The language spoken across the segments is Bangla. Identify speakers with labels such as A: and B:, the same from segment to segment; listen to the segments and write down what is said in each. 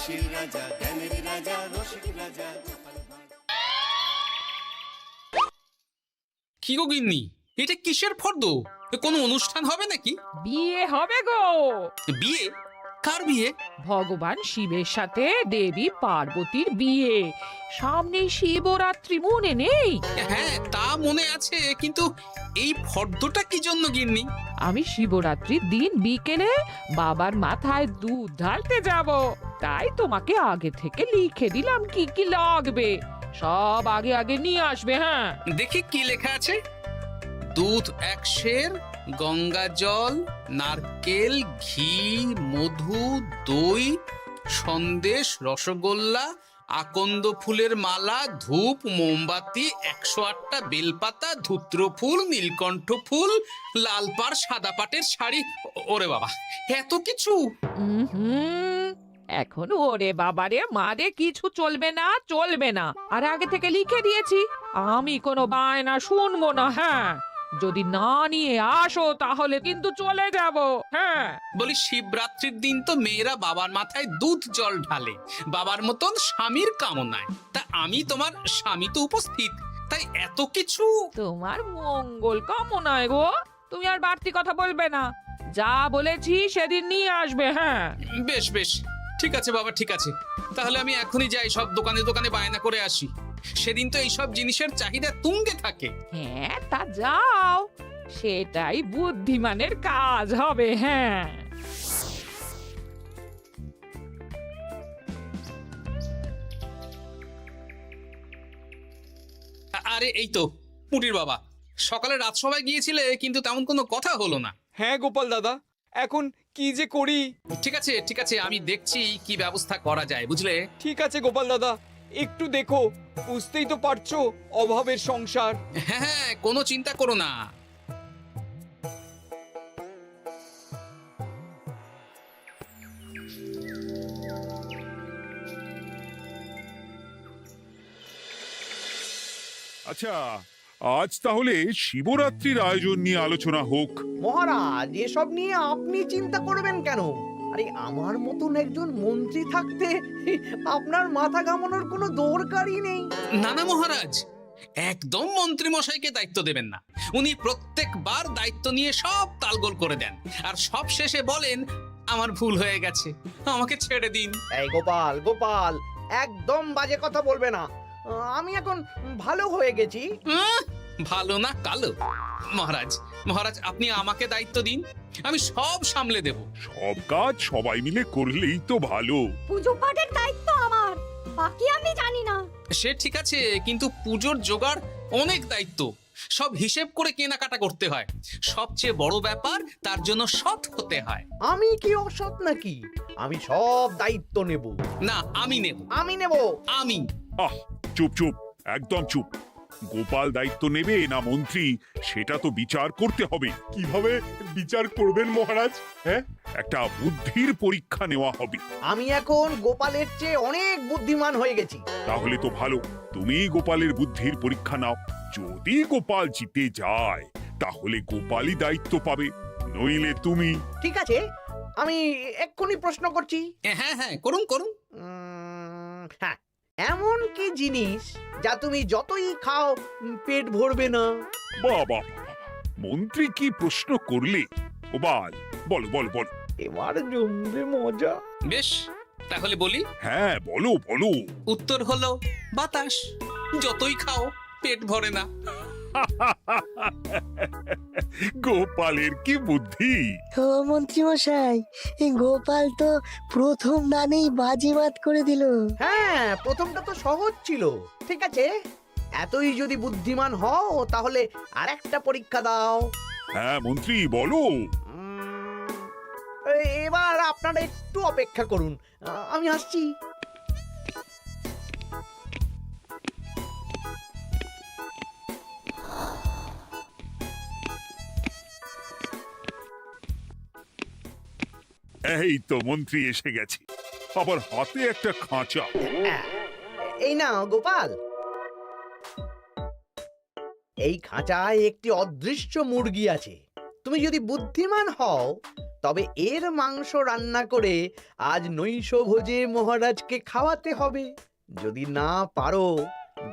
A: হাসির রাজা, জ্ঞানের রাজা, রসিক রাজা।
B: কি গো গিন্নি, এটা কিসের ফর্দ? কোনো অনুষ্ঠান হবে নাকি?
C: বিয়ে হবে গো।
B: বিয়ে? কার বিয়ে?
C: ভগবান শিবের সাথে দেবী পার্বতীর বিয়ে। সামনে শিবরাত্রি, মনে নেই?
B: হ্যাঁ, তা মনে আছে, কিন্তু এই ফর্দটা কি জন্য গিন্নি?
C: আমি শিবরাত্রির দিন বিকেলে বাবার মাথায় দুধ ঢালতে যাব, তাই তোমাকে আগে থেকে লিখে দিলাম কি কি লাগবে। সব আগে আগে নিয়ে আসবে। হ্যাঁ,
B: দেখি কি লেখা আছে। দুধ 1 সের, গঙ্গা জল, নারকেল, ঘি, মধু, দই, সন্দেশ, রসগোল্লা, আকন্দ ফুলের মালা, ধূপ, মোমবাতি, 108টা বেলপাতা, ধূত্র ফুল, নীলকণ্ঠ ফুল, লাল পাড় সাদা পাটের শাড়ি। ওরে বাবা, এত কিছু!
C: হুম, এখন ওরে বাবারে মারে কিছু চলবে না, চলবে না। আর আগে থেকে লিখে দিয়েছি, আমি কোনো বায়না শুনবো না। হ্যাঁ, যদি না নিয়ে আসো তাহলে কিন্তু চলে যাব। হ্যাঁ,
B: বলি, শিবরাত্রির দিন তো মেয়েরা বাবার মাথায় দুধ জল ঢালে বাবার মতন স্বামীর কামনায়। তা আমি তোমার স্বামী তো উপস্থিত, তাই এত কিছু।
C: তোমার মঙ্গল কামনায় গো, তুমি আর বাড়তি কথা বলবে না। যা বলেছি সেদিন নিয়ে আসবে। হ্যাঁ,
B: বেশ বেশ, ঠিক আছে বাবা, ঠিক আছে। তাহলে আমি এখনই যাই, সব দোকানে দোকানে বায়না করে আসি। সেদিন তো এইসব জিনিসের চাহিদা তুঙ্গে থাকে।
C: হ্যাঁ, তা যাও, সেটাই বুদ্ধিমানের কাজ হবে। হ্যাঁ,
B: আরে এই তো পুটির বাবা, সকালে রাজসভায় গিয়েছিলে কিন্তু তেমন কোনো কথা হলো না।
D: হ্যাঁ গোপাল দাদা, এখন কি যে করি।
B: ঠিক আছে ঠিক আছে, আমি দেখছি কি ব্যবস্থা করা যায়, বুঝলে।
D: ঠিক আছে গোপাল দাদা, একটু দেখো, বুঝতেই তো পারছো অভাবের সংসার।
B: হ্যাঁ হ্যাঁ, কোনো চিন্তা করো না।
E: আচ্ছা, আজ তাহলে শিবরাত্রির আয়োজন নিয়ে আলোচনা হোক।
F: মহারাজ, এসব নিয়ে আপনি চিন্তা করবেন কেন? আরে আমার মতন একজন মন্ত্রী থাকতে আপনার মাথা ঘামানোর কোনো দরকারই নেই।
B: না না মহারাজ, একদম মন্ত্রী মশাইকে দায়িত্ব দেবেন না। উনি প্রত্যেকবার দায়িত্ব নিয়ে সব তালগোল করে দেন, আর সব শেষে বলেন আমার ভুল হয়ে গেছে, আমাকে ছেড়ে দিন।
F: এই গোপাল, গোপাল, একদম বাজে কথা বলবে না। আমি এখন ভালো হয়ে গেছি।
B: ভালো না কালো? মহারাজ মহারাজ, আপনি আমাকে দায়িত্ব দিন, আমি সব সামলে দেব।
E: সব কাজ সবাই মিলে করলেই তো ভালো।
G: পুজো পাঠের দায়িত্ব আমার, বাকি আমি জানি না।
B: সে ঠিক আছে, কিন্তু পুজোর জোগাড় অনেক দায়িত্ব, সব হিসেব করে কেনাকাটা করতে হয়। সবচেয়ে বড় ব্যাপার, তার জন্য সৎ হতে হয়।
F: আমি কি অসৎ নাকি? আমি সব দায়িত্ব নেব।
B: না, আমি নেব।
F: আমি নেব।
B: আমি।
E: আহ, চুপ চুপ, একদম চুপ। গোপাল দায়িত্ব নেবে না মন্ত্রী, সেটা তো বিচার করতে হবে।
H: কিভাবে বিচার করবেন মহারাজ? হ্যাঁ,
E: একটা বুদ্ধির পরীক্ষা নেওয়া হবে।
F: আমি এখন গোপালের চেয়ে অনেক বুদ্ধিমান হয়ে গেছি।
E: তাহলে তো ভালো, তুমি গোপালের বুদ্ধির পরীক্ষা নাও। যদি গোপাল জিতে যায় তাহলে গোপালই দায়িত্ব পাবে, নইলে তুমি।
F: ঠিক আছে, আমি এক্ষুনি প্রশ্ন করছি।
B: হ্যাঁ হ্যাঁ, করুন করুন।
F: হ্যাঁ, এমন কি জিনিস যা তুমি যতই খাও পেট ভরবে না?
E: বাবা, মন্ত্রী কি প্রশ্ন করলে! গোপাল, বলো বলো বলো।
F: এবার জমবে মজা।
B: বেশ, তাহলে বলি।
E: হ্যাঁ, বলো বলো।
B: উত্তর হলো বাতাস, যতই খাও পেট ভরে না।
E: গোপালের কি বুদ্ধি!
I: ও মন্ত্রী মশাই, গোপাল তো প্রথম দানেই বাজিমাত করে দিল।
F: হ্যাঁ, প্রথমটা তো সহজ ছিল। ঠিক আছে, এতই যদি বুদ্ধিমান হও তাহলে আরেকটা পরীক্ষা দাও।
E: হ্যাঁ মন্ত্রী, বলো।
F: এবার আপনারা একটু অপেক্ষা করুন, আমি আসছি।
E: এই তো মন্ত্রী এসে গেছে, আবার হাতে একটা খাঁচা।
F: এই নাও গোপাল, এই খাঁচায় একটি অদৃশ্য মুরগি আছে। তুমি যদি বুদ্ধিমান হও তবে এর মাংস রান্না করে আজ নৈশ ভোজে মহারাজকে খাওয়াতে হবে। যদি না পারো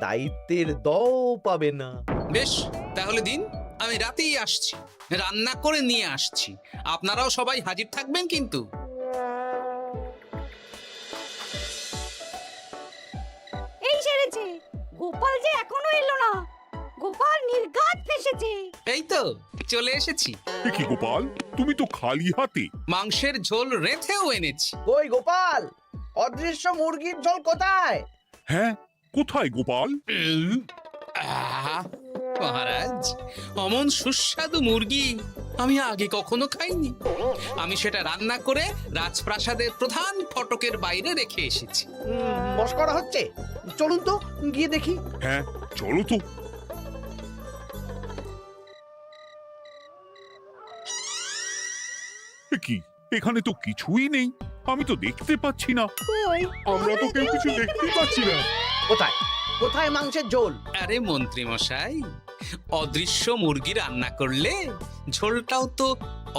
F: দায়িত্বের দও পাবে না।
B: বেশ, তাহলে দিন, আমি রাতেই আসছি, রান্না করে নিয়ে আসছি। আপনারাও সবাই হাজির থাকবেন কিন্তু।
G: এই সেরেছে, গোপাল যে এখনো এলো না। গোপাল নির্ঘাত ফেসেছে।
B: এই তো চলে এসেছি।
E: এ কি গোপাল, তুমি তো খালি হাতে।
B: মাংসের ঝোল রেঁধেও এনেছি।
F: কই গোপাল, অদৃশ্য মুরগির ঝোল কোথায়?
E: হ্যাঁ, কোথায় গোপাল?
B: আহ, মহারাজ, অমন সুস্বাদু মুরগি আমি আগে কখনো খাইনি। আমি সেটা রান্না করে রাজপ্রাসাদের প্রধান ফটকের বাইরে রেখে এসেছি।
F: মস্করা হচ্ছে? চলুন তো গিয়ে দেখি।
E: হ্যাঁ, চলো তো। এ কি, এখানে তো কিছুই নেই, আমি তো দেখতে পাচ্ছি না।
H: আমরা তো কেউ কিছু দেখতেই পাচ্ছি না।
F: কোথায় কোথায় মাংসের ঝোল?
B: আরে মন্ত্রী মশাই, অদৃশ্য মুরগি রান্না করলে ঝোলটাও তো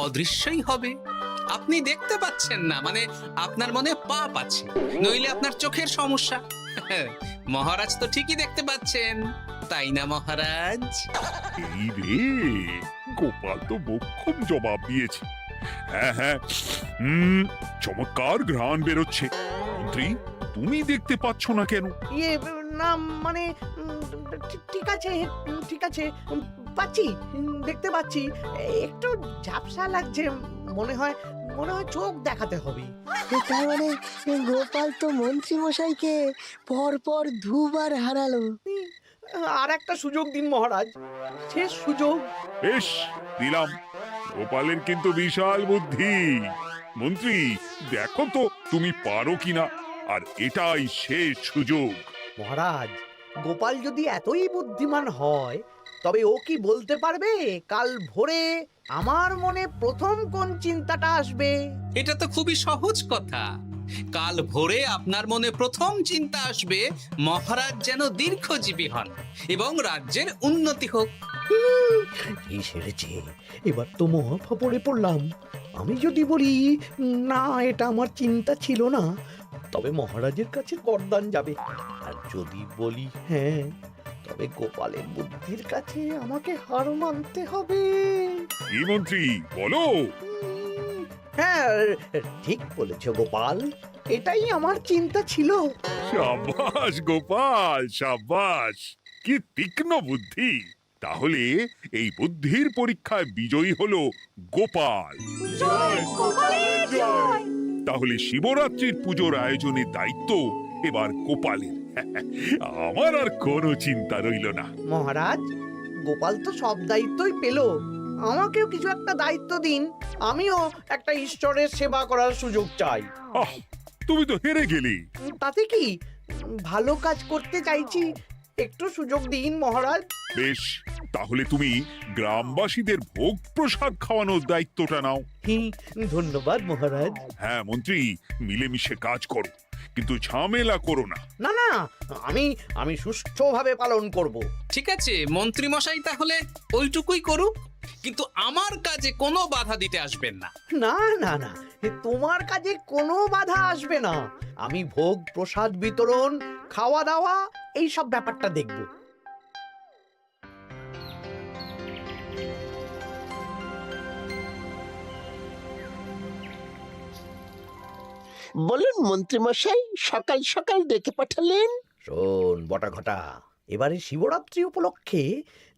B: অদৃশ্যই হবে। আপনি দেখতে পাচ্ছেন না, মানে আপনার মনে পাপ আছে, নইলে আপনার চোখের সমস্যা। মহারাজ তো ঠিকই দেখতে পাচ্ছেন, তাই না মহারাজ?
E: এই রে, গোপাল তো মোক্ষম জবাব দিয়েছে। হ্যাঁ হ্যাঁ, চমৎকার ঘ্রাণ বেরোচ্ছে। মন্ত্রী, তুমি দেখতে পাচ্ছ না কেন?
F: ইয়ে না মানে ঠিক আছে ঠিক আছে, পাচ্ছি, দেখতে পাচ্ছি। একটু ঝাপসা লাগছে, মনে হয় চোখ দেখাতে হবে।
I: তার মানে গোপাল তো মন্ত্রী মশাইকে পরপর দুবার হারালো।
F: আর একটা সুযোগ দিন মহারাজ, শেষ সুযোগ।
E: বেশ, দিলাম। গোপালের কিন্তু বিশাল বুদ্ধি। মন্ত্রী, দেখো তো তুমি পারো কিনা, আর এটাই শেষ সুযোগ।
F: মহারাজ, গোপাল যদি এতই বুদ্ধিমান হয়, তবে ও কি বলতে পারবে কাল ভোরে আমার মনে প্রথম কোন চিন্তাটা আসবে?
B: এটা তো খুবই সহজ কথা। কাল ভোরে আপনার মনে প্রথম চিন্তা আসবে মহারাজ যেন দীর্ঘজীবী হন এবং রাজ্যের উন্নতি হোক।
F: এই সেরেছে, এবার তো মহা ফাপড়ে পড়লাম। আমি যদি বলি না, এটা আমার চিন্তা ছিল না, তবে মহারাজের কাছে গর্দান যাবে। আর যদি বলি হ্যাঁ, তবে গোপালের বুদ্ধির কাছে আমাকে হার মানতে হবে।
E: কি মন্ত্রী, বলো।
F: হ্যাঁ, ঠিক বলেছ গোপাল, এটাই আমার চিন্তা ছিল।
E: সাবাস গোপাল, সাবাস, কি তীক্ষ্ণ বুদ্ধি। তাহলে এই বুদ্ধির পরীক্ষায় বিজয়ী হলো গোপাল।
G: জয় গোপালের জয়।
E: তাহলে শিবরাত্রির পুজোর আয়োজনের দায়িত্ব এবার গোপালের। আমার আর কোনো চিন্তা রইল না।
F: মহারাজ, গোপাল তো সব দায়িত্বই পেল, আমাকেও কিছু একটা দায়িত্ব দিন। আমিও একটা ঈশ্বরের সেবা করার সুযোগ চাই।
E: আহ, তুমি তো হেরে গেলে।
F: তাতে কি, ভালো কাজ করতে চাইছি, একটু সুযোগ দিন মহারাজ।
E: বেশ, তাহলে তুমি গ্রামবাসীদের ভোগ প্রসাদ খাওয়ানোর দায়িত্বটা নাও।
F: ধন্যবাদ মহারাজ।
E: হ্যাঁ মন্ত্রী, মিলেমিশে কাজ করো, কিন্তু ঝামেলা করো না।
F: না না, আমি সুষ্ঠুভাবে পালন করব।
B: ঠিক আছে মন্ত্রী মশাই, তাহলে ওইটুকুই করুক, কিন্তু আমার কাজে কোনো বাধা দিতে আসবেন না।
F: না না না, তোমার কাজে কোনো বাধা আসবে না। আমি ভোগ প্রসাদ বিতরণ, খাওয়া দাওয়া, এই সব ব্যাপারটা দেখব।
J: বলুন মন্ত্রীমশাই, সকাল সকাল ডেকে পাঠালেন।
F: শোন বটা ঘটা, এবারে শিবরাত্রি উপলক্ষে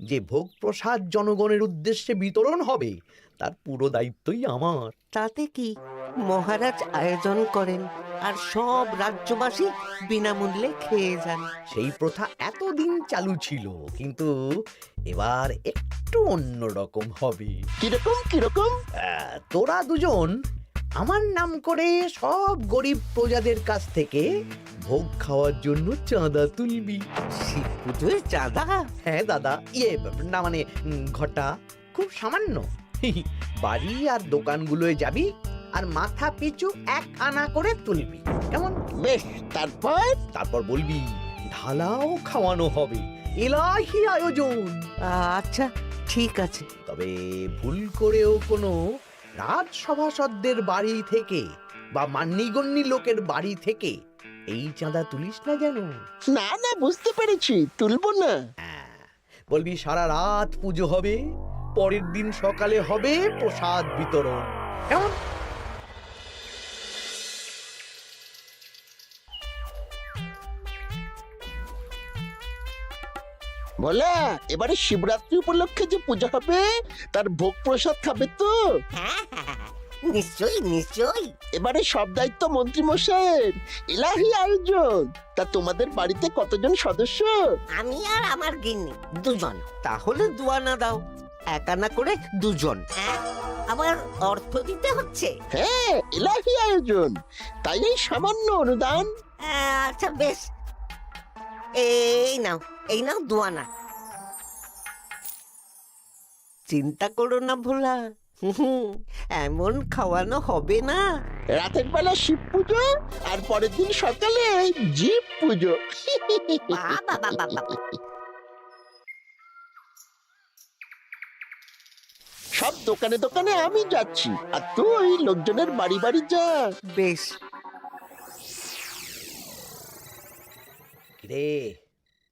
F: যে ভোগ প্রসাদ জনগণের উদ্দেশ্যে বিতরণ হবে, তার পুরো দায়িত্বই আমার।
K: তাতে কি, মহারাজ আয়োজন করেন আর সব রাজ্যবাসী বিনামূল্যে খেয়ে যান।
F: সেই প্রথা এতদিন চালু ছিল, কিন্তু এবার একটু অন্যরকম হবে।
J: কিরকম কিরকম?
F: তোরা দুজন আমার নাম করে সব গরিব প্রজাদের কাছ থেকে ভোগ খাওয়ার জন্য চাঁদা তুলবি।
K: শিব পুজোর চাঁদা?
F: হ্যাঁ দাদা, না মানে ঘটা, খুব সামান্য। বাড়ি আর দোকানগুলোয় যাবি আর মাথা পিছু 1 আনা করে তুলবি, কেমন?
J: বেশ,
F: তারপর বলবি ঢালাও খাওয়ানো হবে, এলাহি আয়োজন।
K: আচ্ছা ঠিক আছে।
F: তবে ভুল করেও কোনো রাজসভাসদদের বাড়ি থেকে বা মান্যিগণ্যি লোকের বাড়ি থেকে এই চাঁদা তুলিস না যেন।
J: না না, বুঝতে পেরেছি, তুলবো না।
F: হ্যাঁ, বলবি সারা রাত পুজো হবে, পরের দিন সকালে হবে প্রসাদ বিতরণ। কেমন?
J: বলা, এবারে শিবরাত্রি উপলক্ষে যে পূজা হবে তার ভোগ প্রসাদ খাবে তো?
K: হ্যাঁ হ্যাঁ, নিশ্চয়ই নিশ্চয়ই।
J: এবারে সব দায়িত্ব মন্ত্রী মশাইয়ের, এলাহি আয়োজন। তা তোমাদের বাড়িতে কতজন সদস্য?
K: আমি আর আমার গিন্নি দুজন। তাহলে দুয়ানা দাও, এক আনা করে দুজন। আবার অর্থ দিতে হচ্ছে?
J: হ্যাঁ, এলাহি আয়োজন, তাই এই সামান্য অনুদান।
K: আচ্ছা বেশ, এই নাও দুয়ানা। চিন্তা করো না ভোলা, এমন খাওয়ানো হবে না।
J: রাতের বেলা শিব পুজো আর পরের দিন সকালে জীব পুজো।
K: বাবা বাবা বাবা,
J: সব দোকানে দোকানে আমি যাচ্ছি, আর তুই লোকজনের বাড়ি বাড়ি যা।
K: বেশ।
F: রে,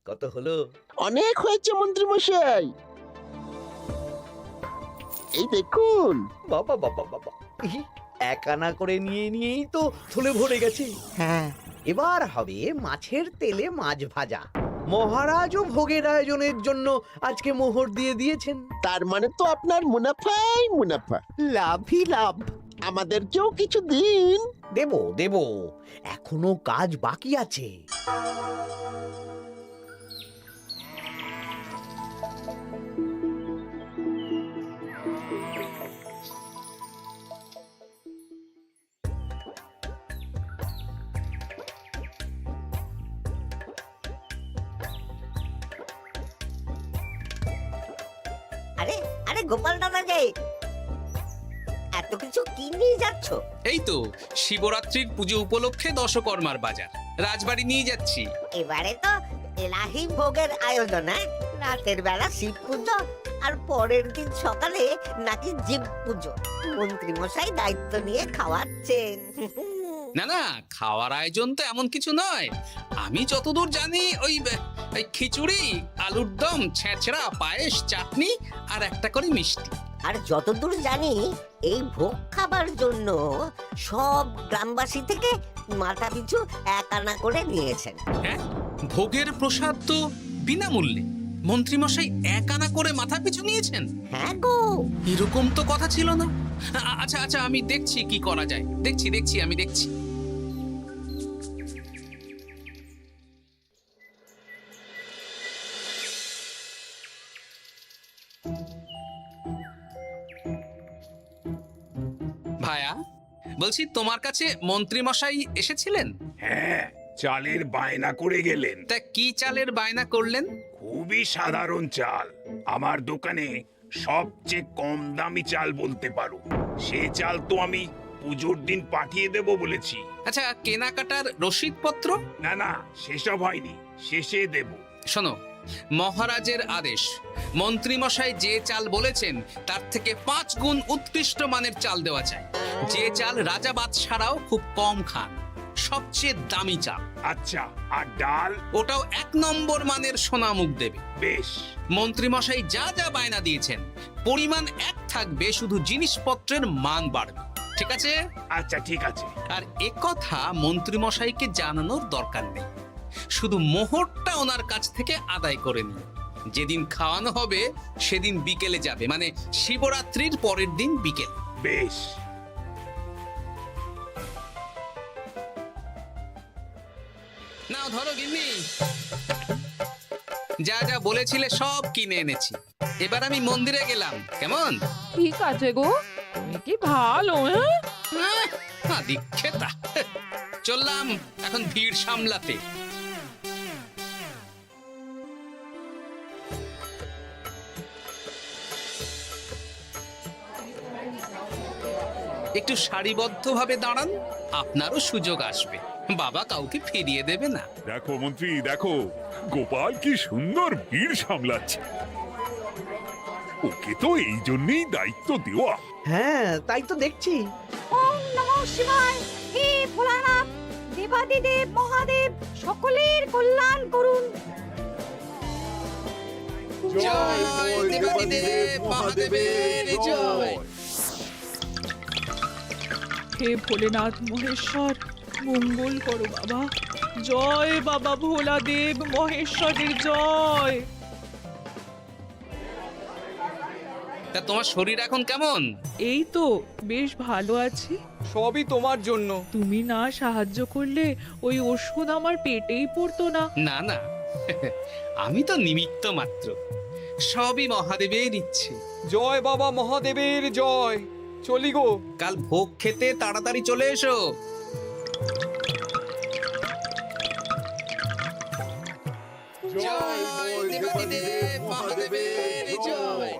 F: কত হলো?
J: অনেক হয়েছে মন্ত্রী মশাই, এই দেখুন।
F: বাবা বাবা বাবা, এক আনা করে নিয়েই তো থলে ভরে গেছে।
K: হ্যাঁ,
F: এবার হবে মাছের তেলে মাছ ভাজা। মহারাজও ভোগের আয়োজনের জন্য আজকে মোহর দিয়ে দিয়েছেন।
J: তার মানে তো আপনার মুনাফাই মুনাফা,
K: লাভই লাভ।
J: আমাদেরকেও কিছু দিন।
F: দেব দেব, এখনো কাজ বাকি আছে।
K: আরে আরে গোপাল দাদা যে, এত কিছু কি নিয়ে যাচ্ছ?
B: এই তো শিবরাত্রির পুজো উপলক্ষে দশকর্মার বাজার রাজবাড়ি নিয়ে যাচ্ছি।
K: এবারে তো এলাহি ভোগের আয়োজন, রাতের বেলা শিব পুজো আর পরের দিন সকালে নাকি জীব পুজো। মন্ত্রী মশাই দায়িত্ব নিয়ে খাওয়াচ্ছেন।
B: না না, খাওয়ার আয়োজন তো এমন কিছু নয়। আমি যতদূর জানি ওই খিচুড়ি, আলুর দম, ছেঁচড়া, পায়েস, চাটনি আর একটা করে মিষ্টি।
K: আর যতদূর জানি এই ভোগ খাবার জন্য সব গ্রামবাসী থেকে মাথা পিছু এক আনা করে নিয়েছেন।
B: হ্যাঁ, ভোগের প্রসাদ তো বিনামূল্যে। মন্ত্রীমশাই এক আনা করে মাথা পিছু নিয়েছেন?
K: হ্যাঁ গো,
B: এরকম তো কথা ছিল না। আচ্ছা আচ্ছা, আমি দেখছি কি করা যায়। দেখছি আমি দেখছি। ভায়া, বলছি তোমার কাছে মন্ত্রীমশাই এসেছিলেন?
E: হ্যাঁ, চালের বায়না করে গেলেন।
B: তা কি চালের বায়না করলেন?
E: খুবই সাধারণ চাল, আমার দোকানে সবচেয়ে কম দামি চাল বলতে পারো। সে চাল তো আমি পুজোর দিন পাঠিয়ে দেব বলেছি।
B: আচ্ছা, কেনাকাটার রসিদপত্র?
E: না না, সেসব হয়নি, শেষে দেব।
B: শোনো, মহারাজের আদেশ, মন্ত্রীমশাই যে চাল বলেছেন তার থেকে 5 গুণ উৎকৃষ্ট মানের চাল দেওয়া চাই। যে চাল রাজা বাদশারাও খুব কম খান, সবচেয়ে দামি চাল।
E: আচ্ছা, আর ডাল?
B: ওটাও 1 নম্বর মানের সোনামুখ দেবে।
E: বেশ।
B: মন্ত্রীমশাই যা যা বায়না দিয়েছেন পরিমাণ এক থাকবে, শুধু জিনিসপত্রের মান বাড়বে। ঠিক আছে?
E: আচ্ছা ঠিক আছে।
B: আর একথা মন্ত্রীমশাইকে জানানোর দরকার নেই, শুধু মোহরটা ওনার কাছ থেকে আদায় করে নিন। যেদিন খাওয়ানো হবে সেদিন বিকেলে যাবে, মানে শিবরাত্রির পরের দিন বিকেল।
E: বেশ।
B: নাও ধরো গিন্নি, যা যা বলেছিলে সব কিনে এনেছি। এবার আমি মন্দিরে গেলাম, কেমন?
C: ঠিক আছে গো, তুমি কি ভালো।
B: দীক্ষেতা, চললাম এখন ভিড় সামলাতে। একটু সারিবদ্ধভাবে দাঁড়ান, আপনারও সুযোগ আসবে। বাবা কাউকে ফিরিয়ে দেবে না।
E: দেখো মন্ত্রী, দেখো গোপাল কি সুন্দর ভিড় সামলাচ্ছে। ওকে তো এই জন্যই দায়িত্ব দেওয়া।
F: হ্যাঁ তাই তো দেখছি।
G: ওম নমঃ শিবায়। হে ভোলানাথ, দেবাদিদেব মহাদেব সকলের কল্যাণ করুন।
B: জয় দেবাদিদেব মহাদেবের জয়।
C: হে ভোলেনাথ মহেশ্বর, মঙ্গল করো বাবা। জয় বাবা ভোলাদেব মহেশ্বরের জয়।
B: তা তোমার শরীর এখন কেমন?
C: এই তো বেশ ভালো আছি।
D: সবই তোমার জন্য।
C: তুমি না সাহায্য করলে ওই ওষুধ আমার পেটেই পড়তো না।
B: না না, আমি তো নিমিত্ত মাত্র, সবই মহাদেবের ইচ্ছে।
D: জয় বাবা মহাদেবের জয়। চলি গো।
B: কাল ভোগ খেতে তাড়াতাড়ি চলে এসো। জয় দেবাদিদেব মহাদেবের জয়।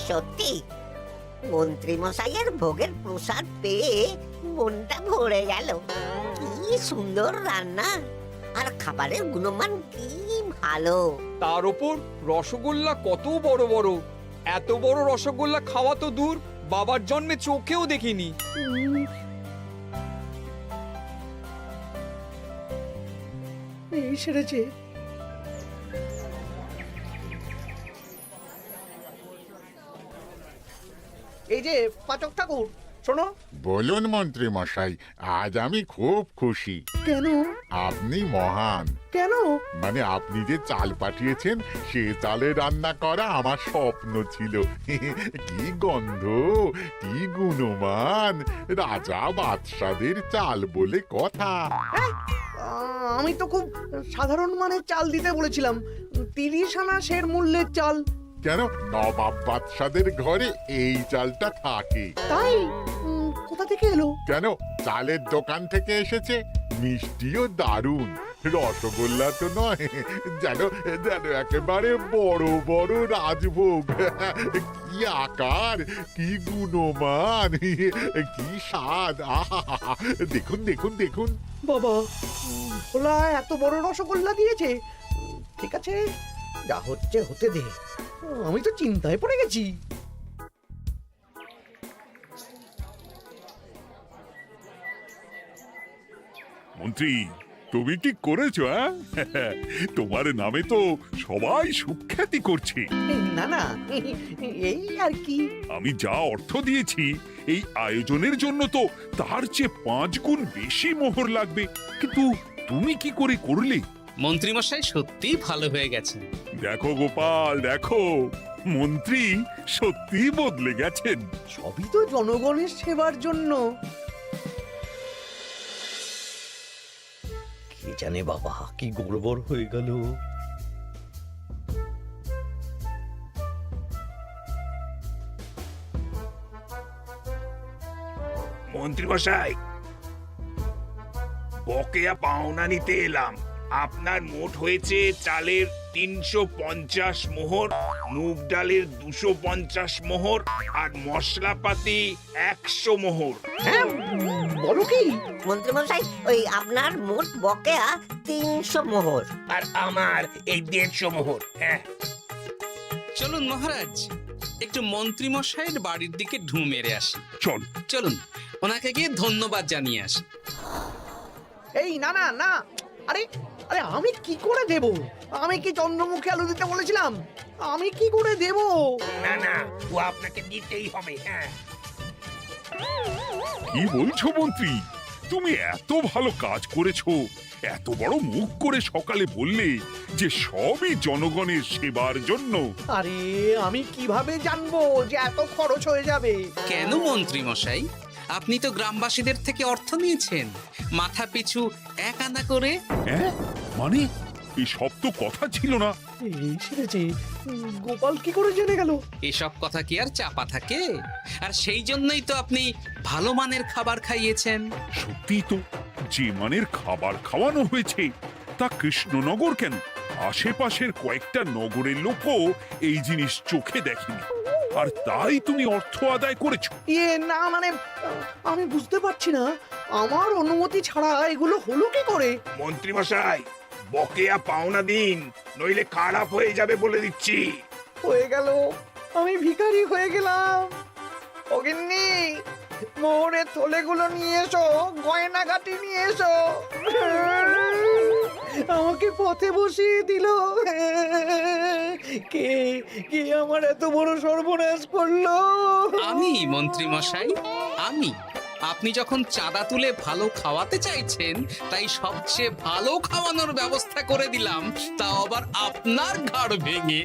K: সত্যি মন্ত্রী মশাইয়ের ভোগের প্রসাদ পেয়ে মনটা ভরে গেল। কি সুন্দর রান্না, আর খাবারের গুণমান কি ভালো।
D: তার উপর রসগোল্লা কত বড় বড়। এত বড় রসগোল্লা খাওয়া তো দূর, বাবার জন্মে চোখেও দেখিনি।
F: এই সেরেছে। এই যে পাচক ঠাকুর, শোনো।
H: বলুন মন্ত্রী মশাই, আজ আমি খুব খুশি।
F: কেন?
H: আপনি মহান।
F: কেন?
H: মানে আপনি যে চাল পাঠিয়েছেন সে চালে রান্না করা আমার স্বপ্ন ছিল। কি গন্ধ, কি গুণমান, রাজা বাদশাদের চাল বলে কথা।
F: আমি তো খুব সাধারণ মানের চাল দিতে বলেছিলাম, 30 আনা সের মূল্যের চাল।
H: কেন, নবাব বাদশাদের ঘরে এই চালটা থাকে।
F: তাই? কোথা থেকে এলো?
H: কেন, চালের দোকান থেকে এসেছে। মিষ্টিও দারুণ, রসগোল্লা তো নয়, যেন যেন একেবারে বড় বড় রাজভোগ। কি আকার, কি গুণমান, কি স্বাদ। আহা, দেখুন দেখুন দেখুন।
F: বাবা, ভোলা এত বড় রসগোল্লা দিয়েছে। ঠিক আছে, যা হচ্ছে হতে দে। আমি তো চিন্তায় পড়ে গেছি।
E: মন্ত্রী, তুমি কি করেছো? তোমার নামে তো সবাই সুখ্যাতি করছে।
F: না না, এই আর কি।
E: আমি যা অর্থ দিয়েছি এই আয়োজনের জন্য তো তার চেয়ে 5 গুণ বেশি মোহর লাগবে, কিন্তু তুমি কি করে করলে?
B: মন্ত্রীমশাই সত্যিই ভালো হয়ে গেছেন।
E: দেখো গোপাল, দেখো মন্ত্রী সত্যি বদলে গেছেন।
F: সবই তো জনগণের সেবার জন্য। কে জানে বাবা, কি গড়বড় হয়ে গেল।
L: মন্ত্রী মশাই, বকেয়া পাওনা নিতে এলাম। আপনার মোট হয়েছে চালের 350 মোহর, মুগ ডালের 250 মোহর, আর মশলাপাতি 100 মোহর।
F: হ্যাঁ, বলো কি?
K: মন্ত্রী মশাই, ওই আপনার মোট বকেয়া 300 মোহর।
L: আর আমার এই 150 মোহর। হ্যাঁ,
B: চলুন মহারাজ, একটু মন্ত্রীমশাইয়ের বাড়ির দিকে ঢু মেরে আসি।
E: চল।
B: চলুন, ওনাকে গিয়ে ধন্যবাদ জানিয়ে আসি।
F: এই না না না, আরে আরে আমি কি করে দেব? আমি কি চন্দ্রমুখী আলু দিতে বলেছিলাম? আমি কি করে দেব?
L: না না, ও আপনাকে দিতেই হবে। হ্যাঁ,
E: কি বলছো মন্ত্রী? তুমি এত ভালো কাজ করেছো, এত বড় মুখ করে সকালে বললে যে সবই জনগণের সেবার জন্য।
F: আরে আমি কিভাবে জানবো যে এত খরচ হয়ে যাবে?
B: কেন মন্ত্রীমশাই, আপনি তো গ্রামবাসীদের থেকে অর্থ নিয়েছেন, মাথা পিছু 1 আনা করে।
E: হ্যাঁ, মানে এই সব তো কথা ছিল না।
F: এই সেরেছে, গোপাল কি করে জেনে গেল?
B: এসব কথা কি আর চাপা থাকে? আর সেই জন্যই তো আপনি ভালো মানের খাবার খাইয়েছেন।
E: সত্যি তো, যে মানের খাবার খাওয়ানো হয়েছে তা কৃষ্ণনগর কেন, আশেপাশের কয়েকটা নগরের লোকও এই জিনিস চোখে দেখেনি। আর তাই তুমি অর্থ আদায় করেছো।
F: ইয়ে না মানে আমি বুঝতে পারছি না আমার অনুমতি ছাড়া এগুলো হলো কি করে?
L: মন্ত্রী মশাই বকেয়া পাওনা দিন, নইলে খারাপ হয়ে যাবে বলে দিচ্ছি।
F: হয়ে গেল, আমি ভিখারি হয়ে গেলাম। অগিন্নি, মোহরের থলেগুলো নিয়ে এসো, গয়নাগাটি নিয়ে এসো। আমাকে পথে বসিয়ে দিল। কে কে আমার এত বড় সর্বনাশ করলো?
B: আমি মন্ত্রী মশাই, আমি। আপনি যখন চাঁদা তুলে ভালো খাওয়াতে চাইছেন, তাই সবচেয়ে ভালো খাওয়ানোর ব্যবস্থা করে দিলাম, তাও আবার আপনার ঘাড় ভেঙে।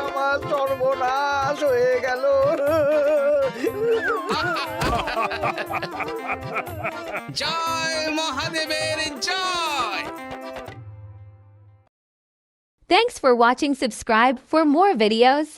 F: আমার সর্বনাশ হয়ে গেল।
B: জয় মহাদেবের জয়।
M: Thanks for watching. Subscribe for more videos.